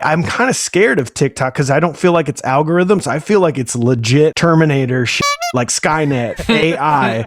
I'm kind of scared of TikTok because I don't feel like it's algorithms. I feel like it's legit Terminator shit, like Skynet, AI.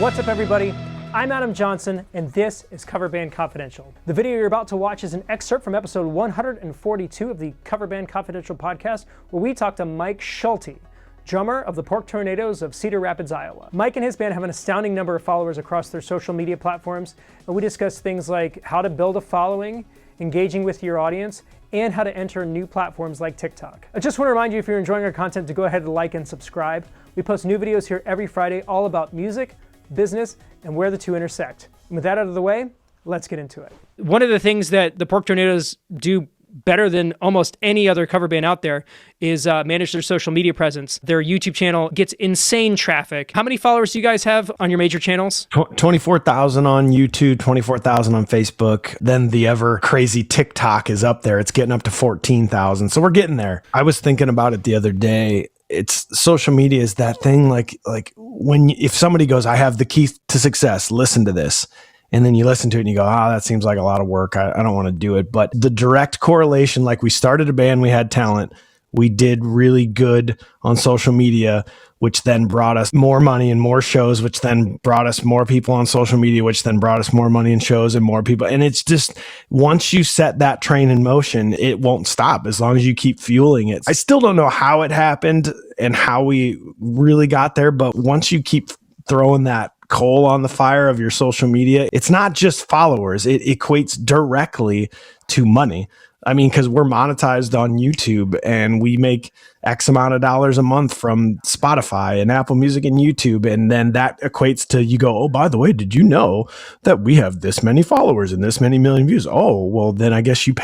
What's up, everybody? I'm Adam Johnson, and this is Cover Band Confidential. The video you're about to watch is an excerpt from episode 142 of the Cover Band Confidential podcast, where we talk to Mike Schulte, drummer of the Pork Tornadoes of Cedar Rapids, Iowa. Mike and his band have an astounding number of followers across their social media platforms, and we discuss things like how to build a following, engaging with your audience, and how to enter new platforms like TikTok. I just want to remind you, if you're enjoying our content, to go ahead and like and subscribe. We post new videos here every Friday, all about music, business, and where the two intersect. And with that out of the way, let's get into it. One of the things that the Pork Tornadoes do better than almost any other cover band out there is manage their social media presence. Their YouTube channel gets insane traffic. How many followers do you guys have on your major channels? 24,000 on YouTube, 24,000 on Facebook. Then the ever crazy TikTok is up there. It's getting up to 14,000. So we're getting there. I was thinking about it the other day. It's social media is that thing like when if somebody goes, I have the key to success, listen to this. And then you listen to it and you go, that seems like a lot of work. I don't want to do it. But the direct correlation, like we started a band, we had talent. We did really good on social media, which then brought us more money and more shows, which then brought us more people on social media, which then brought us more money and shows and more people. And it's just, once you set that train in motion, it won't stop as long as you keep fueling it. I still don't know how it happened and how we really got there. But once you keep throwing that coal on the fire of your social media, it's not just followers. It equates directly to money. I mean, because we're monetized on YouTube and we make X amount of dollars a month from Spotify and Apple Music and YouTube. And then that equates to, you go, oh, by the way, did you know that we have this many followers and this many million views? Oh, well, then I guess you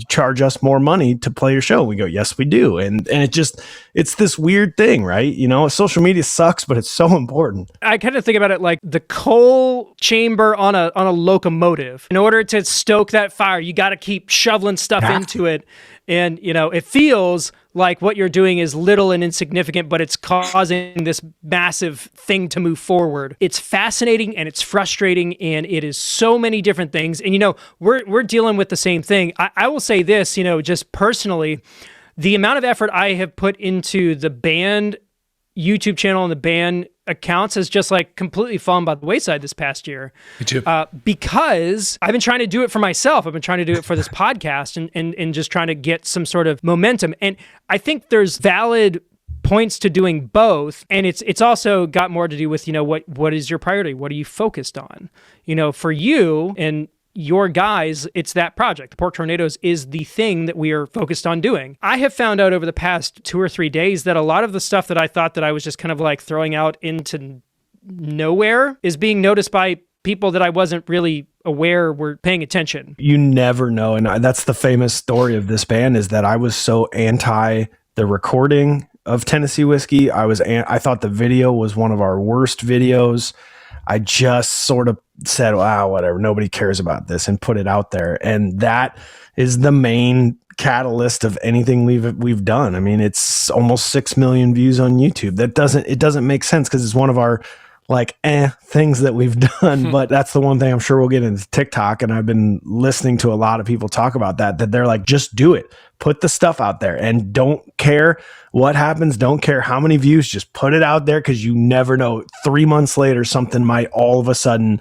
charge us more money to play your show. We go, yes, we do. And it's this weird thing, right? You know, social media sucks, but it's so important. I kind of think about it like the coal chamber on a locomotive. In order to stoke that fire, you got to keep shoveling stuff into it. And, you know, it feels like what you're doing is little and insignificant, but it's causing this massive thing to move forward. It's fascinating and it's frustrating, and it is so many different things. And, you know, we're dealing with the same thing. I will say this, you know, just personally, the amount of effort I have put into the band YouTube channel and the band accounts has just like completely fallen by the wayside this past year. Me too. Because I've been trying to do it for myself. I've been trying to do it for this podcast and just trying to get some sort of momentum. And I think there's valid points to doing both. And it's also got more to do with, you know, what is your priority? What are you focused on? You know, for you and your guys, it's that project. The Pork Tornadoes is the thing that we are focused on doing. I have found out over the past 2 or 3 days that a lot of the stuff that I thought that I was just kind of like throwing out into nowhere is being noticed by people that I wasn't really aware were paying attention. You never know. And that's the famous story of this band, is that I was so anti the recording of Tennessee Whiskey. I thought the video was one of our worst videos. I just sort of said, wow, whatever, nobody cares about this, and put it out there. And that is the main catalyst of anything we've done. I mean, it's almost 6 million views on YouTube. It doesn't make sense because it's one of our things that we've done. But that's the one thing I'm sure we'll get into TikTok. And I've been listening to a lot of people talk about that they're like, just do it. Put the stuff out there and don't care what happens. Don't care how many views. Just put it out there, because you never know. 3 months later, something might all of a sudden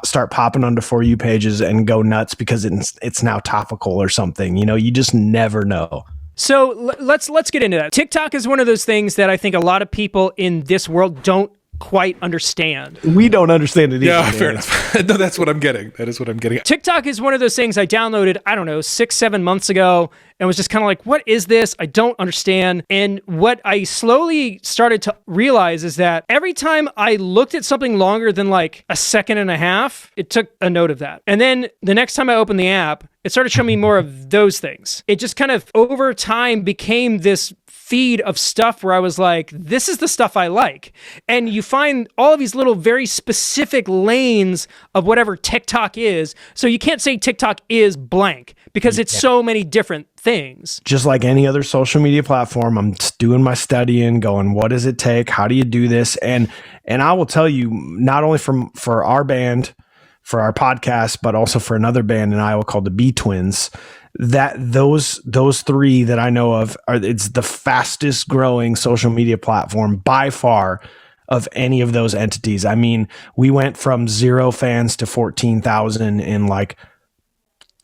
start popping onto For You pages and go nuts because it's now topical or something. You know, you just never know. So let's get into that. TikTok is one of those things that I think a lot of people in this world don't quite understand. We don't understand it either. Yeah, fair enough. No, that's what I'm getting. That is what I'm getting. TikTok is one of those things I downloaded, 6-7 months ago, and was just kind of like, what is this? I don't understand. And what I slowly started to realize is that every time I looked at something longer than like a second and a half, it took a note of that. And then the next time I opened the app, it started showing me more of those things. It just kind of over time became this feed of stuff where I was like, this is the stuff I like. And you find all of these little very specific lanes of whatever TikTok is. So you can't say TikTok is blank because it's so many different things. Just like any other social media platform, I'm doing my studying, going, what does it take? How do you do this? And I will tell you, not only for our band, for our podcast, but also for another band in Iowa called the B Twins. That those three that I know of it's the fastest growing social media platform by far of any of those entities. I mean, we went from 0 fans to 14,000 in like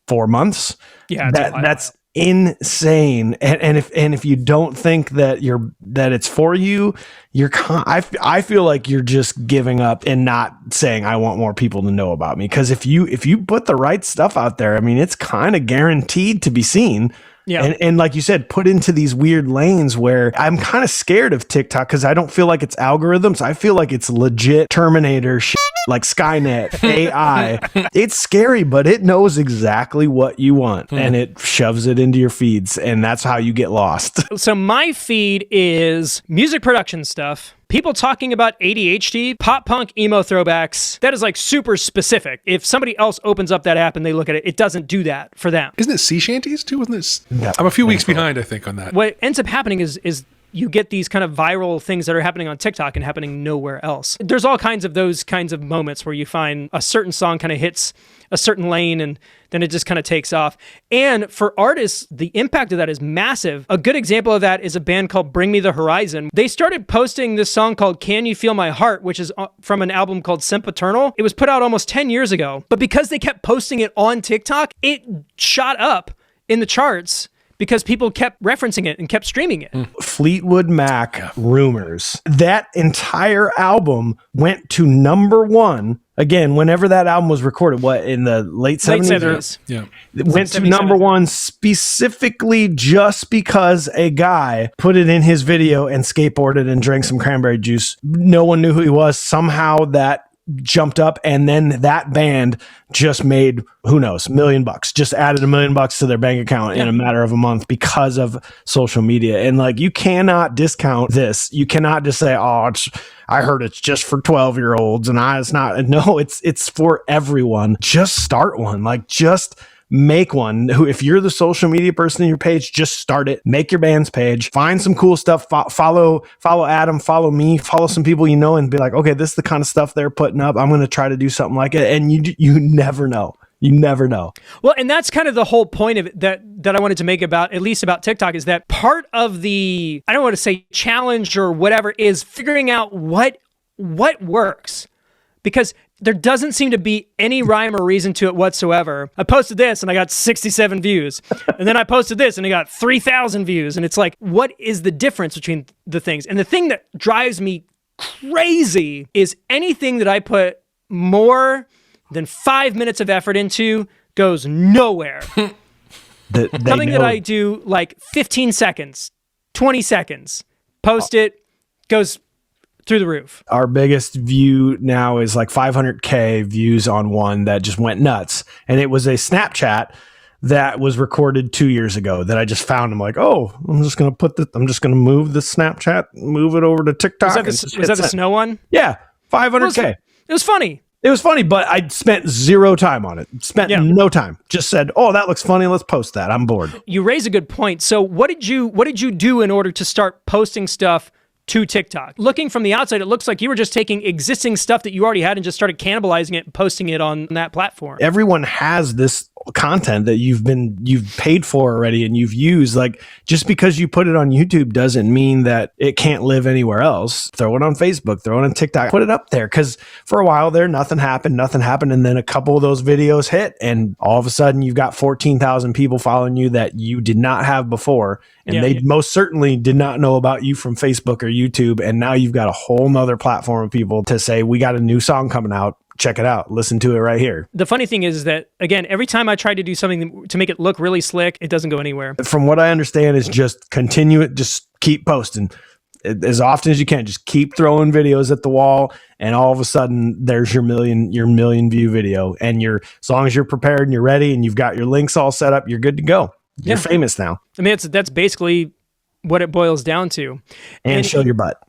4 months. Yeah, that's insane. And if you don't think that it's for you, I feel like you're just giving up and not saying I want more people to know about me. Because if you put the right stuff out there, I mean, it's kind of guaranteed to be seen. Yeah. And like you said, put into these weird lanes where I'm kind of scared of TikTok because I don't feel like it's algorithms. I feel like it's legit Terminator shit, like Skynet, AI. It's scary, but it knows exactly what you want and it shoves it into your feeds. And that's how you get lost. So my feed is music production stuff, people talking about ADHD, pop punk, emo throwbacks. That is like super specific. If somebody else opens up that app and they look at it, it doesn't do that for them. Isn't it sea shanties too? Wasn't it? No, I'm a few weeks behind, I think, on that. What ends up happening is you get these kind of viral things that are happening on TikTok and happening nowhere else. There's all kinds of those kinds of moments where you find a certain song kind of hits a certain lane and then it just kind of takes off. And for artists, the impact of that is massive. A good example of that is a band called Bring Me the Horizon. They started posting this song called Can You Feel My Heart, which is from an album called Sempiternal. It was put out almost 10 years ago. But because they kept posting it on TikTok, it shot up in the charts because people kept referencing it and kept streaming it. Fleetwood Mac, Rumors. That entire album went to '1. Again, whenever that album was recorded, what, in the late 70s? Yeah. It went to #1 specifically just because a guy put it in his video and skateboarded and drank some cranberry juice. No one knew who he was. Somehow that jumped up, and then that band just made, who knows, $1 million, just added $1 million to their bank account in a matter of a month because of social media. And like, you cannot discount this. You cannot just say, oh, I heard it's just for 12-year-olds and it's not. No, it's for everyone. Just start one. Like, just make one. If you're the social media person in your page, just start it. Make your band's page. Find some cool stuff. Follow Adam. Follow me. Follow some people you know, and be like, okay, this is the kind of stuff they're putting up. I'm going to try to do something like it. And you never know. You never know. Well, and that's kind of the whole point of it that I wanted to make about, at least about TikTok, is that part of the, I don't want to say challenge or whatever, is figuring out what works. Because there doesn't seem to be any rhyme or reason to it whatsoever. I posted this and I got 67 views. And then I posted this and I got 3,000 views. And it's like, what is the difference between the things? And the thing that drives me crazy is anything that I put more than 5 minutes of effort into goes nowhere. Something that I do like 15 seconds, 20 seconds, post it, goes through the roof. Our biggest view now is like 500K views on one that just went nuts. And it was a Snapchat that was recorded 2 years ago that I just found. I'm like, oh, I'm just going to move the Snapchat, move it over to TikTok. Was that the snow one? Yeah. 500K. It was funny. It was funny, but I spent zero time on it. Spent no time. Just said, oh, that looks funny. Let's post that. I'm bored. You raise a good point. So what did you do in order to start posting stuff to TikTok? Looking from the outside, it looks like you were just taking existing stuff that you already had and just started cannibalizing it and posting it on that platform. Everyone has this content that you've paid for already and you've used. Like, just because you put it on YouTube doesn't mean that it can't live anywhere else. Throw it on Facebook, throw it on TikTok, put it up there. Because for a while there, nothing happened. And then a couple of those videos hit and all of a sudden you've got 14,000 people following you that you did not have before. And they most certainly did not know about you from Facebook or YouTube. And now you've got a whole nother platform of people to say, we got a new song coming out. Check it out. Listen to it right here. The funny thing is that, again, every time I try to do something to make it look really slick, it doesn't go anywhere. From what I understand is just continue it. Just keep posting as often as you can. Just keep throwing videos at the wall. And all of a sudden there's your million view video. And as long as you're prepared and you're ready and you've got your links all set up, you're good to go. You're famous now. I mean, that's basically what it boils down to. And show your butt.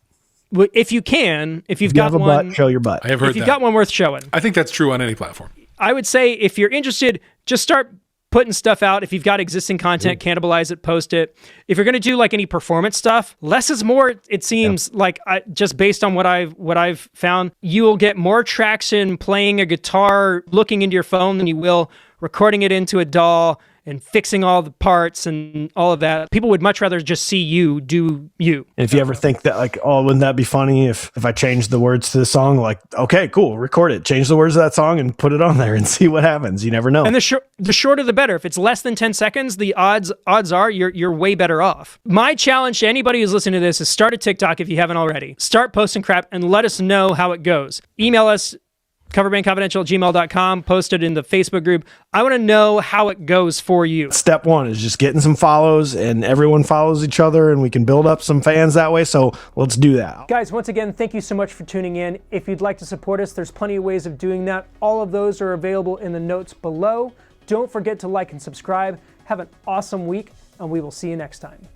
If you can, if you've you got have a one, butt, show your butt. I have heard if you've got one worth showing. I think that's true on any platform. I would say if you're interested, just start putting stuff out. If you've got existing content, cannibalize it, post it. If you're going to do like any performance stuff, less is more. It seems like just based on what I've found, you will get more traction playing a guitar, looking into your phone than you will recording it into a DAW and fixing all the parts and all of that. People would much rather just see you do you. And if you ever think that like, oh, wouldn't that be funny if I changed the words to the song? Like, okay, cool, record it, change the words of that song and put it on there and see what happens. You never know. And the shorter the better. If it's less than 10 seconds, the odds are you're way better off. My challenge to anybody who's listening to this is start a TikTok if you haven't already. Start posting crap and let us know how it goes. Email us, coverbandconfidential@gmail.com, post it in the Facebook group. I want to know how it goes for you. Step one is just getting some follows, and everyone follows each other, and we can build up some fans that way. So let's do that. Guys, once again, thank you so much for tuning in. If you'd like to support us, there's plenty of ways of doing that. All of those are available in the notes below. Don't forget to like and subscribe. Have an awesome week, and we will see you next time.